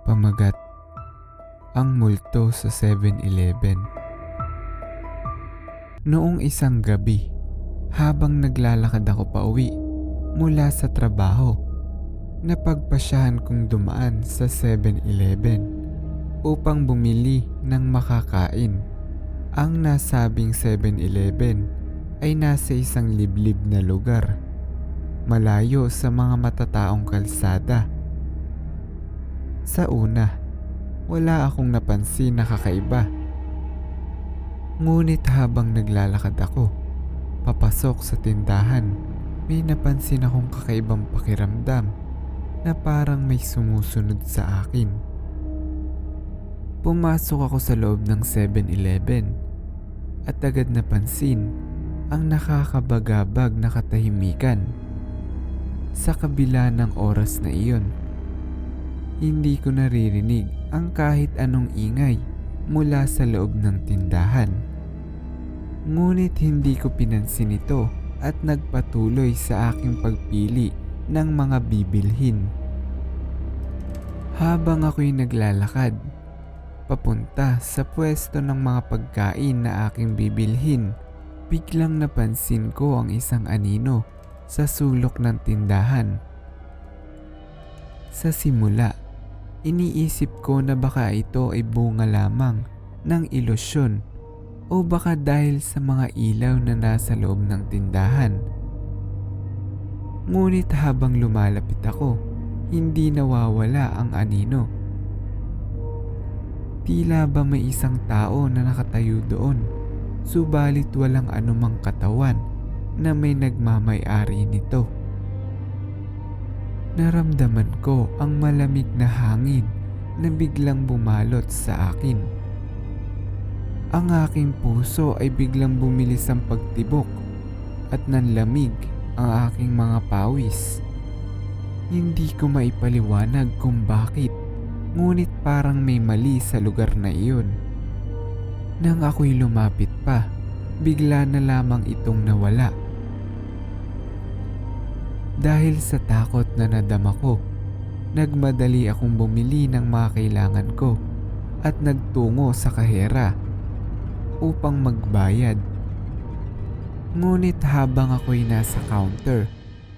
Pamagat, ang multo sa 7-Eleven. Noong isang gabi, habang naglalakad ako pauwi mula sa trabaho, napagpasyahan kong dumaan sa 7-Eleven upang bumili ng makakain. Ang nasabing 7-Eleven ay nasa isang liblib na lugar, malayo sa mga matataong kalsada. Sa una, wala akong napansin na kakaiba. Ngunit habang naglalakad ako, papasok sa tindahan, may napansin akong kakaibang pakiramdam na parang may sumusunod sa akin. Pumasok ako sa loob ng 7-Eleven at agad napansin ang nakakabagabag na katahimikan. Sa kabila ng oras na iyon, hindi ko naririnig ang kahit anong ingay mula sa loob ng tindahan. Ngunit hindi ko pinansin ito at nagpatuloy sa aking pagpili ng mga bibilhin. Habang ako'y naglalakad papunta sa pwesto ng mga pagkain na aking bibilhin, biglang napansin ko ang isang anino sa sulok ng tindahan. Sa simula, iniisip ko na baka ito ay bunga lamang ng ilusyon o baka dahil sa mga ilaw na nasa loob ng tindahan. Ngunit habang lumalapit ako, hindi nawawala ang anino. Tila ba may isang tao na nakatayo doon, subalit walang anumang katawan na may nagmamay-ari nito. Naramdaman ko ang malamig na hangin na biglang bumalot sa akin. Ang aking puso ay biglang bumilis ang pagtibok at nanlamig ang aking mga pawis. Hindi ko maipaliwanag kung bakit, ngunit parang may mali sa lugar na iyon. Nang ako'y lumapit pa, bigla na lamang itong nawala. Dahil sa takot na nadama ko, nagmadali akong bumili ng mga kailangan ko at nagtungo sa kahera upang magbayad. Ngunit habang ako'y nasa counter,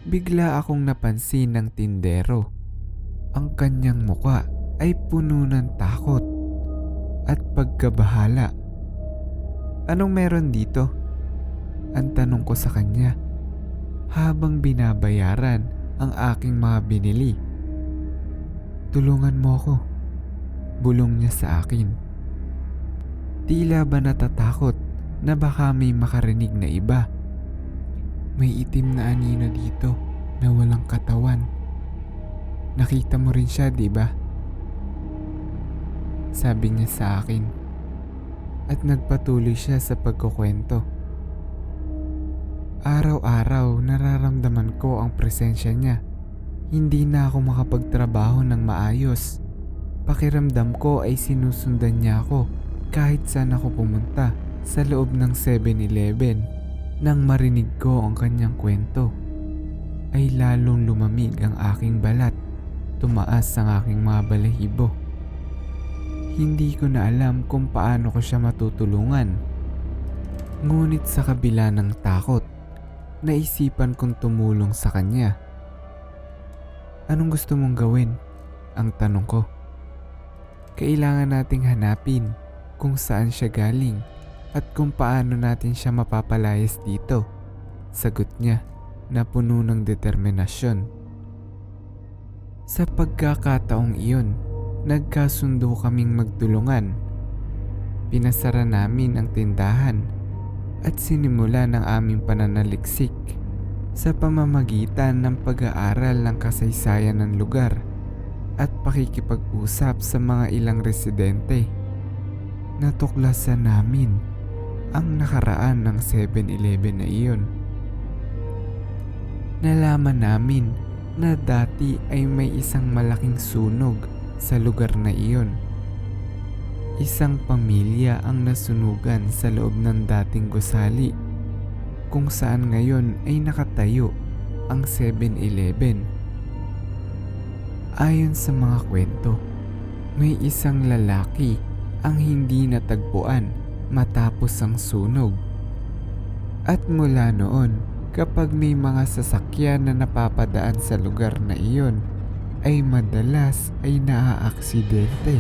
bigla akong napansin ng tindero. Ang kanyang muka ay puno ng takot at pagkabahala. "Anong meron dito?" ang tanong ko sa kanya habang binabayaran ang aking mga binili. "Tulungan mo ako," bulong niya sa akin. Tila ba natatakot na baka may makarinig na iba. "May itim na anino dito na walang katawan. Nakita mo rin siya, di ba?" sabi niya sa akin. At nagpatuloy siya sa pagkukwento. Araw-araw nararamdaman ko ang presensya niya. Hindi na ako makapagtrabaho ng maayos. Pakiramdam ko ay sinusundan niya ako kahit saan ako pumunta sa loob ng 7-Eleven. Nang marinig ko ang kanyang kwento, ay lalong lumamig ang aking balat. Tumaas ang aking mga balahibo. Hindi ko na alam kung paano ko siya matutulungan. Ngunit sa kabila ng takot, naisipan kong tumulong sa kanya. "Anong gusto mong gawin?" ang tanong ko. "Kailangan nating hanapin kung saan siya galing at kung paano natin siya mapapalayas dito," sagot niya na puno ng determinasyon. Sa pagkakataong iyon, nagkasundo kaming magtulungan. Pinasara namin ang tindahan at sinimula ng aming pananaliksik sa pamamagitan ng pag-aaral ng kasaysayan ng lugar at pakikipag-usap sa mga ilang residente. Natuklasan namin ang nakaraan ng 7-Eleven na iyon. Nalaman namin na dati ay may isang malaking sunog sa lugar na iyon. Isang pamilya ang nasunugan sa loob ng dating gusali, kung saan ngayon ay nakatayo ang 7-Eleven. Ayon sa mga kwento, May isang lalaki ang hindi natagpuan matapos ang sunog. At mula noon, kapag may mga sasakyan na napapadaan sa lugar na iyon, ay madalas ay naaaksidente.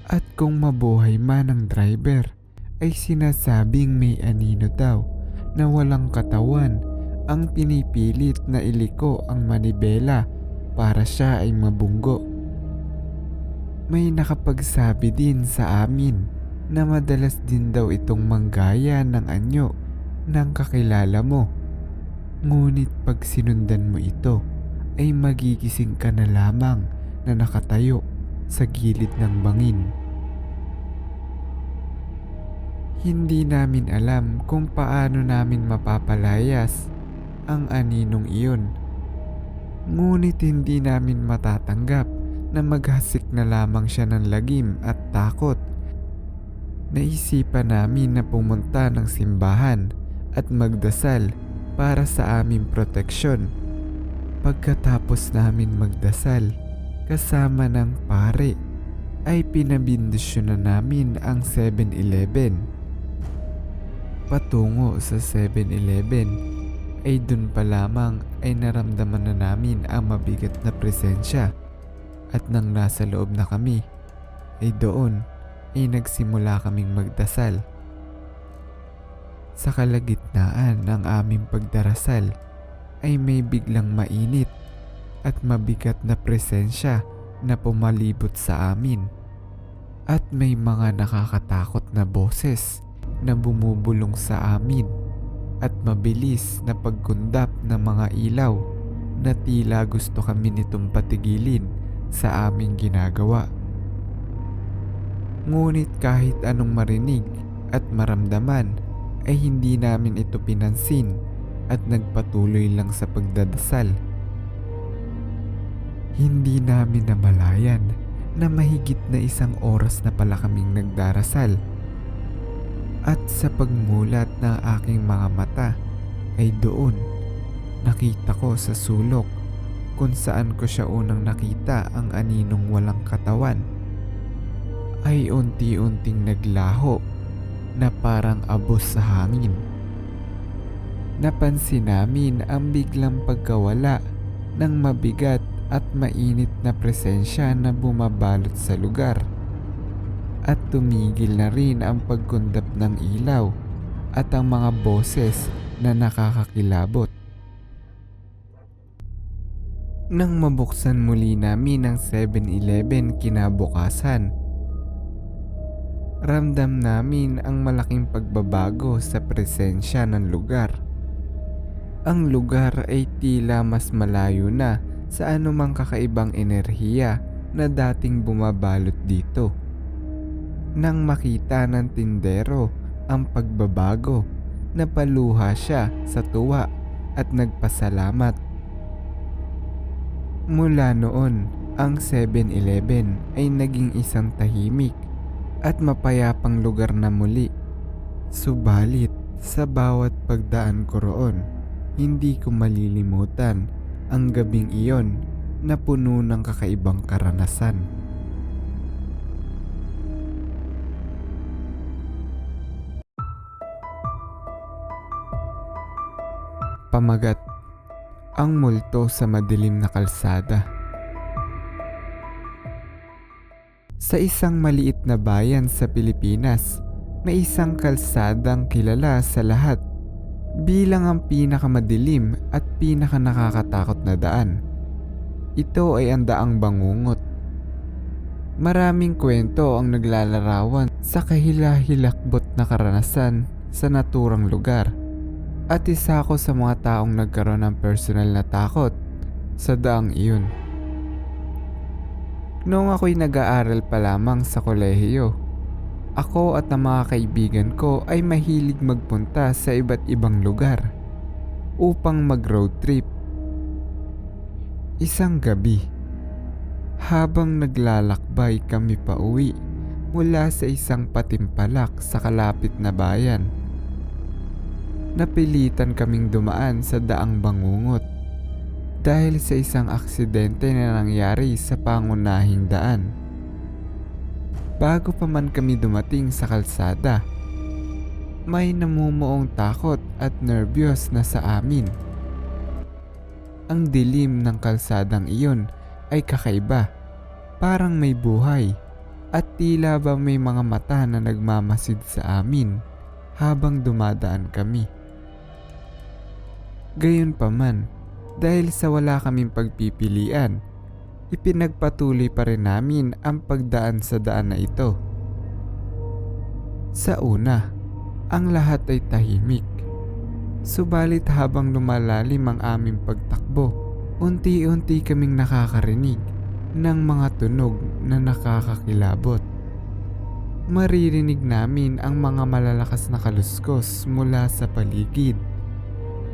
At kung mabuhay man ang driver, ay sinasabing may anino daw na walang katawan ang pinipilit na iliko ang manibela para siya ay mabunggo. May nakapagsabi din sa amin na madalas din daw itong manggaya ng anyo ng kakilala mo. Ngunit pag sinundan mo ito, ay magigising ka na lamang na nakatayo sa gilid ng bangin. Hindi namin alam kung paano namin mapapalayas ang aninong iyon. Ngunit hindi namin matatanggap na maghasik na lamang siya ng lagim at takot. Naisipan namin na pumunta ng simbahan at magdasal para sa aming proteksyon. Pagkatapos namin magdasal kasama ng pare, ay pinabindisyon na namin ang 7-Eleven. Patungo sa 7-Eleven ay dun pa lamang ay naramdaman na namin ang mabigat na presensya. At nang nasa loob na kami, ay doon ay nagsimula kaming magdasal. Sa kalagitnaan ng aming pagdarasal ay may biglang mainit at mabigat na presensya na pumalibot sa amin. At may mga nakakatakot na boses na bumubulong sa amin at mabilis na pagkundap ng mga ilaw na tila gusto kami nitong patigilin sa aming ginagawa. Ngunit kahit anong marinig at maramdaman ay hindi namin ito pinansin at nagpatuloy lang sa pagdadasal. Hindi namin namalayan na mahigit na 1 oras na pala kaming nagdarasal. At sa pagmulat ng aking mga mata ay doon nakita ko sa sulok kung saan ko siya unang nakita ang aninong walang katawan ay unti-unting naglaho na parang abos sa hangin. Napansin namin ang biglang pagkawala ng mabigat at mainit na presensya na bumabalot sa lugar. At tumigil na rin ang pagkundap ng ilaw at ang mga boses na nakakakilabot. Nang mabuksan muli namin ang 7-Eleven kinabukasan, ramdam namin ang malaking pagbabago sa presensya ng lugar. Ang lugar ay tila mas malayo na sa anumang kakaibang enerhiya na dating bumabalot dito. Nang makita ng tindero ang pagbabago, napaluha siya sa tuwa at nagpasalamat. Mula noon, ang 7-Eleven ay naging isang tahimik at mapayapang lugar na muli. Subalit, sa bawat pagdaan ko roon, hindi ko malilimutan ang gabing iyon na puno ng kakaibang karanasan. Pamagat: ang multo sa madilim na kalsada. Sa isang maliit na bayan sa Pilipinas, may isang kalsadang kilala sa lahat bilang ang pinakamadilim at pinakanakakatakot na daan. Ito ay ang Daang Bangungot. Maraming kwento ang naglalarawan sa kahila-hilakbot na karanasan sa naturang lugar. At isa ako sa mga taong nagkaroon ng personal na takot sa daang iyon. Noong ako'y nag-aaral pa lamang sa kolehiyo, ako at ang mga kaibigan ko ay mahilig magpunta sa iba't ibang lugar upang mag-road trip. Isang gabi, habang naglalakbay kami pauwi mula sa isang patimpalak sa kalapit na bayan, napilitan kaming dumaan sa Daang Bangungot dahil sa isang aksidente na nangyari sa pangunahing daan. Bago pa man kami dumating sa kalsada, may namumuong takot at nervyos na sa amin. Ang dilim ng kalsadang iyon ay kakaiba, parang may buhay, at tila ba may mga mata na nagmamasid sa amin habang dumadaan kami. Gayunpaman, dahil sa wala kaming pagpipilian, ipinagpatuloy pa rin namin ang pagdaan sa daan na ito. Sa una, ang lahat ay tahimik. Subalit habang lumalalim ang aming pagtakbo, unti-unti kaming nakakarinig ng mga tunog na nakakakilabot. Maririnig namin ang mga malalakas na kaluskos mula sa paligid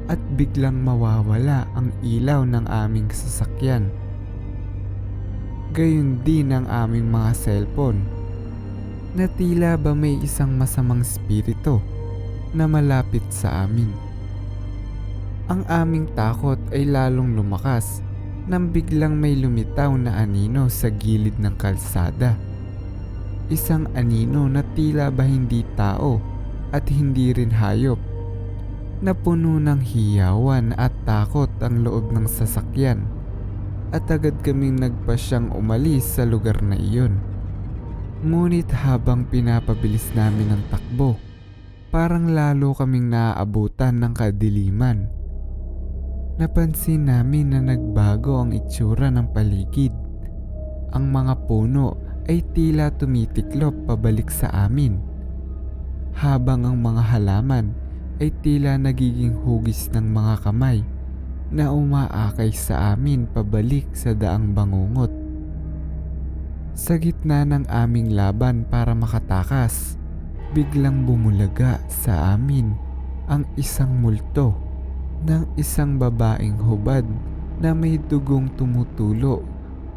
at biglang mawawala ang ilaw ng aming sasakyan. Gayon din ang aming mga cellphone, na tila ba may isang masamang spirito na malapit sa amin. Ang aming takot ay lalong lumakas nang biglang may lumitaw na anino sa gilid ng kalsada. Isang anino na tila ba hindi tao at hindi rin hayop, na puno ng hiyawan at takot ang loob ng sasakyan, at agad kaming nagpasyang umalis sa lugar na iyon. Ngunit habang pinapabilis namin ang takbo, parang lalo kaming naaabutan ng kadiliman. Napansin namin na nagbago ang itsura ng paligid. Ang mga puno ay tila tumitiklop pabalik sa amin, habang ang mga halaman ay tila nagiging hugis ng mga kamay na umaakay sa amin pabalik sa daang bangungot. Sa gitna ng aming laban para makatakas, biglang bumulaga sa amin ang isang multo ng isang babaeng hubad na may dugong tumutulo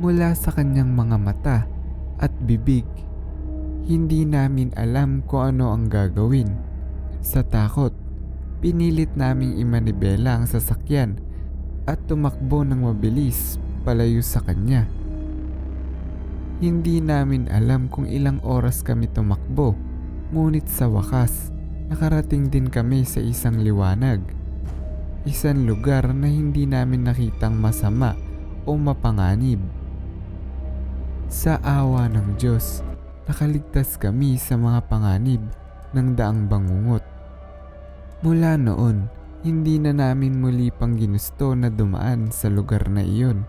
mula sa kanyang mga mata at bibig. Hindi namin alam kung ano ang gagawin. Sa takot, pinilit naming imanibela ang sasakyan at tumakbo ng mabilis palayo sa kanya. Hindi namin alam kung ilang oras kami tumakbo, ngunit sa wakas, nakarating din kami sa isang liwanag. Isang lugar na hindi namin nakitang masama o mapanganib. Sa awa ng Diyos, nakaligtas kami sa mga panganib ng daang bangungot. Mula noon, hindi na namin muli pang ginusto na dumaan sa lugar na iyon.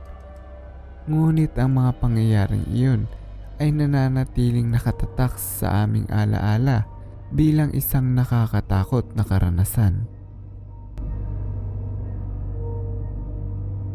Ngunit ang mga pangyayaring iyon ay nananatiling nakatatak sa aming alaala bilang isang nakakatakot na karanasan.